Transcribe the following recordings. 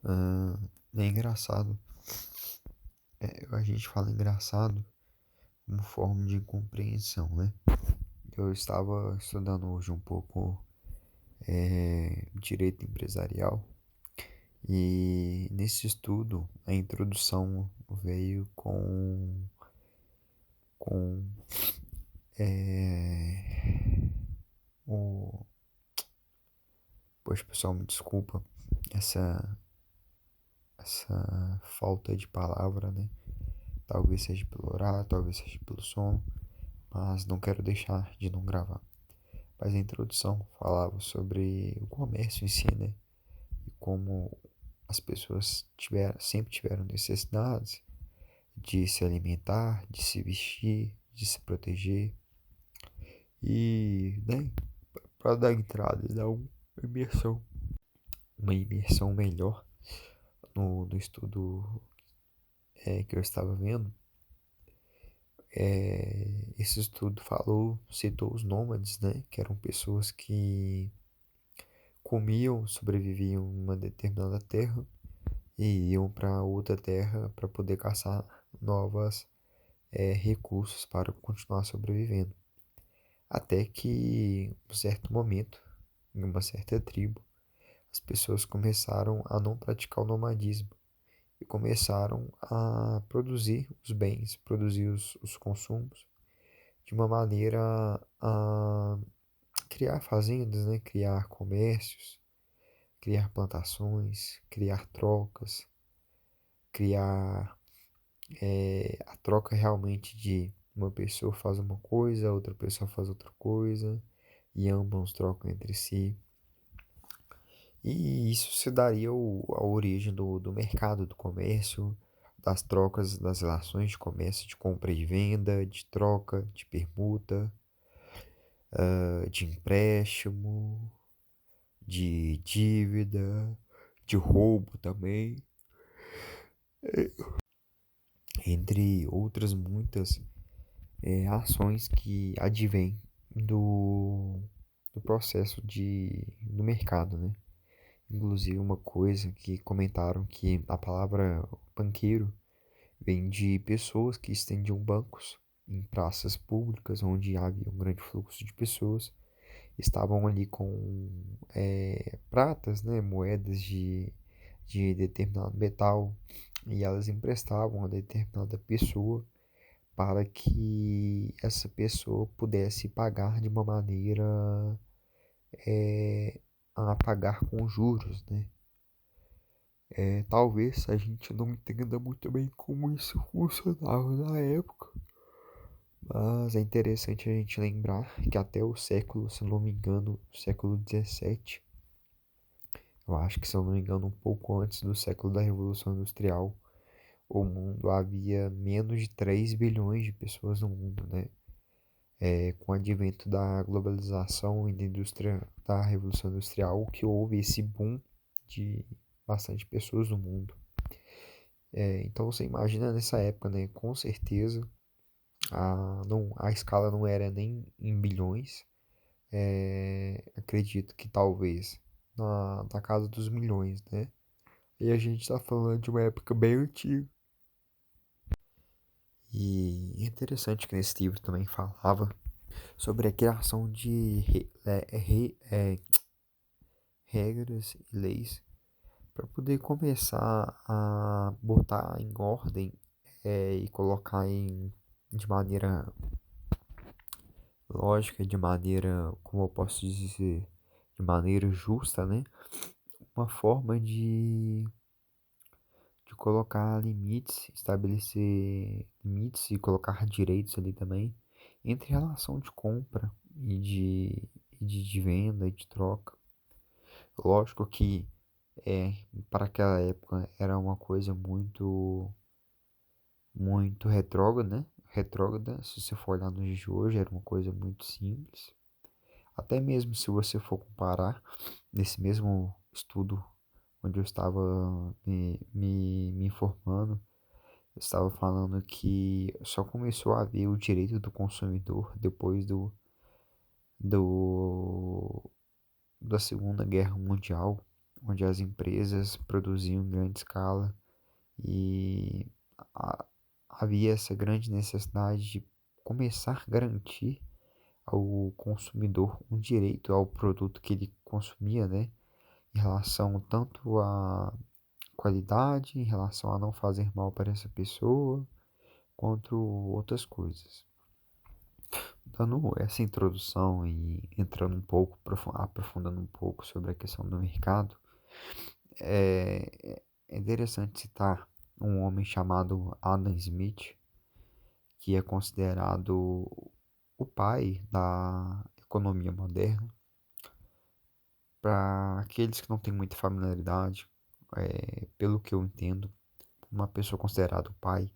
Ah, é engraçado. A gente fala engraçado como forma de compreensão, né? Eu estava estudando hoje um pouco direito empresarial e nesse estudo a introdução veio com é, o... Poxa, pessoal, me desculpa essa, essa falta de palavra, né? Talvez seja pelo horário, talvez seja pelo sono, mas não quero deixar de não gravar. Mas a introdução falava sobre o comércio em si, né? E como as pessoas sempre tiveram necessidades de se alimentar, de se vestir, de se proteger. E, né, para dar entrada e dar imersão, uma imersão melhor no estudo que eu estava vendo, esse estudo citou os nômades, né, que eram pessoas que comiam, sobreviviam em uma determinada terra e iam para outra terra para poder caçar novas recursos para continuar sobrevivendo. Até que, em um certo momento, em uma certa tribo, as pessoas começaram a não praticar o nomadismo e começaram a produzir os bens, produzir os consumos de uma maneira a criar fazendas, né? Criar comércios, criar plantações, criar trocas, criar a troca realmente de uma pessoa faz uma coisa, outra pessoa faz outra coisa, e ambos trocam entre si. E isso se daria a origem do mercado, do comércio, das trocas, das relações de comércio, de compra e venda, de troca, de permuta, de empréstimo, de dívida, de roubo também, entre outras muitas ações que advêm do, do processo do mercado, né? Inclusive uma coisa que comentaram que a palavra banqueiro vem de pessoas que estendiam bancos em praças públicas onde havia um grande fluxo de pessoas, estavam ali com pratas, né, moedas de determinado metal e elas emprestavam a determinada pessoa para que essa pessoa pudesse pagar de uma maneira a pagar com juros, né? Talvez a gente não entenda muito bem como isso funcionava na época, mas é interessante a gente lembrar que até o século, se não me engano, século XVII, eu acho que se eu não me engano, um pouco antes do século da Revolução Industrial, o mundo havia menos de 3 bilhões de pessoas no mundo, né? Com o advento da globalização e da Revolução Industrial, que houve esse boom de bastante pessoas no mundo. Então você imagina nessa época, né? Com certeza a escala não era nem em bilhões. Acredito que talvez na casa dos milhões, né? E a gente está falando de uma época bem antiga. E é interessante que nesse livro também falava sobre a criação de regras e leis para poder começar a botar em ordem e colocar de maneira lógica, de maneira, como eu posso dizer, de maneira justa, né? Uma forma de colocar limites, estabelecer limites e colocar direitos ali também entre relação de compra e de venda e de troca. Lógico que para aquela época era uma coisa muito retrógrada, né? Retrógrada, se você for olhar nos dias de hoje, era uma coisa muito simples. Até mesmo se você for comparar nesse mesmo estudo onde eu estava me informando, eu estava falando que só começou a haver o direito do consumidor depois do, da Segunda Guerra Mundial, onde as empresas produziam em grande escala e a- havia essa grande necessidade de começar a garantir ao consumidor um direito ao produto que ele consumia, né? Em relação tanto à qualidade, em relação a não fazer mal para essa pessoa, quanto outras coisas. Dando essa introdução e entrando um pouco, aprofundando um pouco sobre a questão do mercado, é interessante citar um homem chamado Adam Smith, que é considerado o pai da economia moderna. Para aqueles que não têm muita familiaridade, pelo que eu entendo, uma pessoa considerada o pai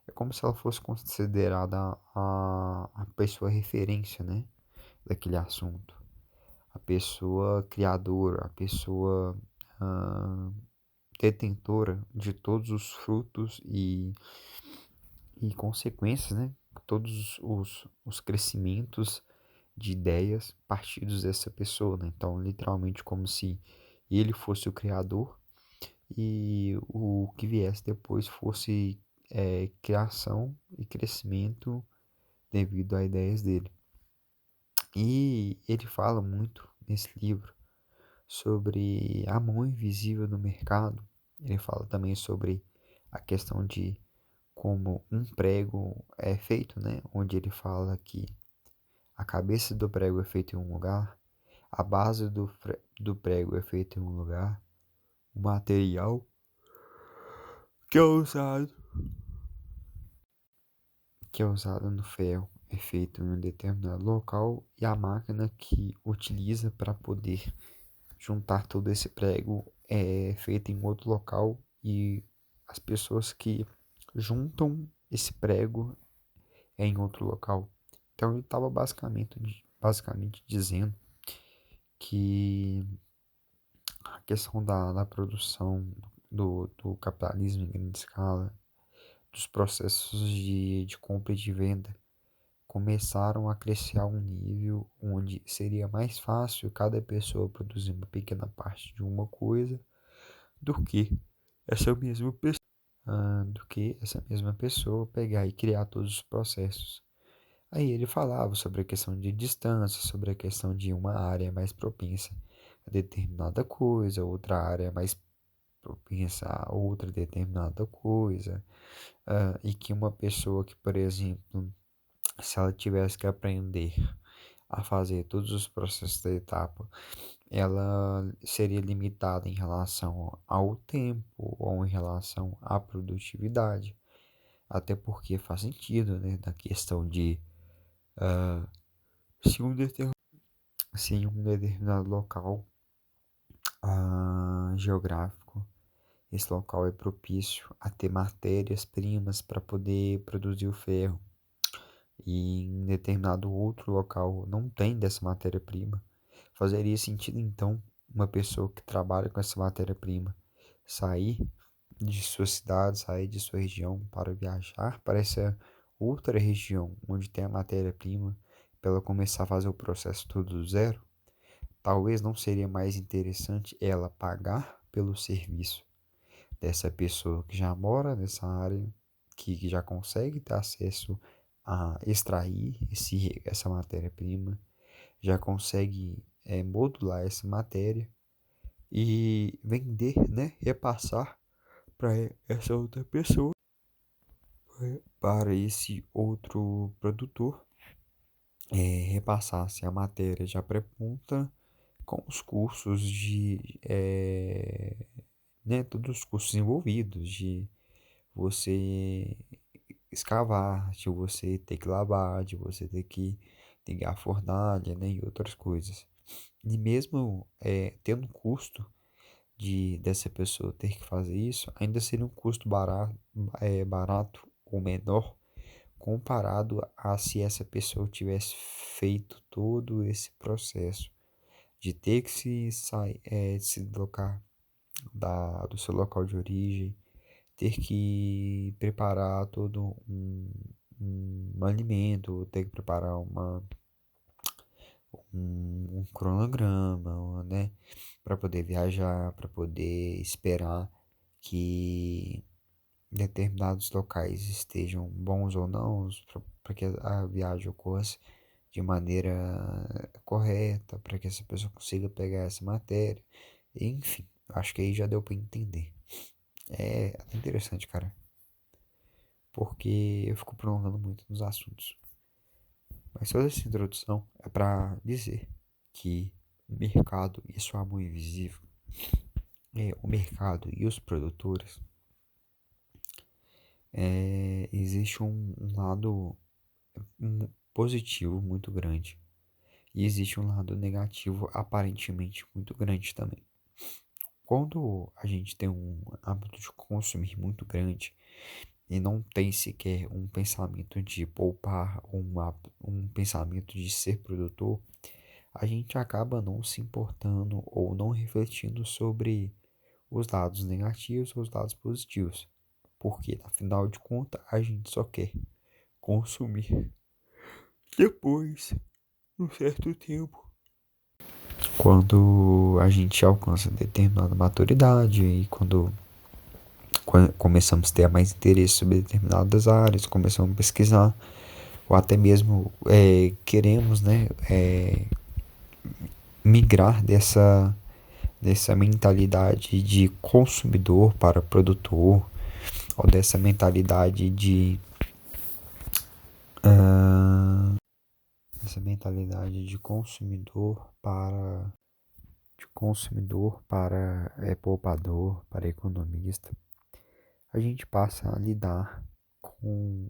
é como se ela fosse considerada a pessoa referência, né, daquele assunto, a pessoa criadora, a pessoa ah, detentora de todos os frutos e consequências, né? Todos os crescimentos de ideias partidos dessa pessoa, né? Então, literalmente, como se ele fosse o criador e o que viesse depois fosse criação e crescimento devido a ideias dele. E ele fala muito nesse livro sobre a mão invisível do mercado. Ele fala também sobre a questão de como um prego é feito, né? Onde ele fala que a cabeça do prego é feita em um lugar, a base do prego é feita em um lugar, o material que é usado, que é usado no ferro é feito em um determinado local e a máquina que utiliza para poder juntar todo esse prego é feita em outro local e as pessoas que juntam esse prego é em outro local. Então ele estava basicamente dizendo que a questão da produção do capitalismo em grande escala, dos processos de compra e de venda, começaram a crescer a um nível onde seria mais fácil cada pessoa produzir uma pequena parte de uma coisa do que essa mesma pessoa, pegar e criar todos os processos. Aí ele falava sobre a questão de distância, sobre a questão de uma área mais propensa a determinada coisa, outra área mais propensa a outra determinada coisa, e que uma pessoa que, por exemplo, se ela tivesse que aprender a fazer todos os processos da etapa, ela seria limitada em relação ao tempo ou em relação à produtividade, até porque faz sentido, né, na questão de se um determinado, se em um determinado local geográfico, esse local é propício a ter matérias-primas para poder produzir o ferro, e em determinado outro local não tem dessa matéria-prima, fazeria sentido então uma pessoa que trabalha com essa matéria-prima sair de sua cidade, sair de sua região para viajar para essa outra região onde tem a matéria-prima, para ela começar a fazer o processo tudo do zero? Talvez não seria mais interessante ela pagar pelo serviço dessa pessoa que já mora nessa área, que já consegue ter acesso a extrair essa matéria-prima, já consegue modular essa matéria e vender, né, repassar para essa outra pessoa, para esse outro produtor, repassasse a matéria já pré-pronta com os cursos né, todos os cursos envolvidos de você escavar, de você ter que lavar, de você ter que ligar a fornalha, né, e outras coisas. E mesmo tendo custo dessa pessoa ter que fazer isso, ainda seria um custo barato ou menor comparado a se essa pessoa tivesse feito todo esse processo de ter que se deslocar do seu local de origem, ter que preparar todo um alimento, ter que preparar um cronograma, né? Para poder viajar, para poder esperar que determinados locais estejam bons ou não, para que a viagem ocorra de maneira correta, para que essa pessoa consiga pegar essa matéria. Enfim, acho que aí já deu para entender. É até interessante, cara, porque eu fico prolongando muito nos assuntos. Mas toda essa introdução é para dizer que o mercado e sua mão invisível, o mercado e os produtores, existe um lado positivo muito grande e existe um lado negativo aparentemente muito grande também. Quando a gente tem um hábito de consumir muito grande e não tem sequer um pensamento de poupar, um pensamento de ser produtor, a gente acaba não se importando ou não refletindo sobre os lados negativos ou os lados positivos. Porque, afinal de contas, a gente só quer consumir. Depois, um certo tempo, quando a gente alcança determinada maturidade e quando começamos a ter mais interesse sobre determinadas áreas, começamos a pesquisar, ou até mesmo queremos, né, migrar dessa mentalidade de consumidor para produtor, ou dessa mentalidade de consumidor para poupador, para economista, a gente passa a lidar com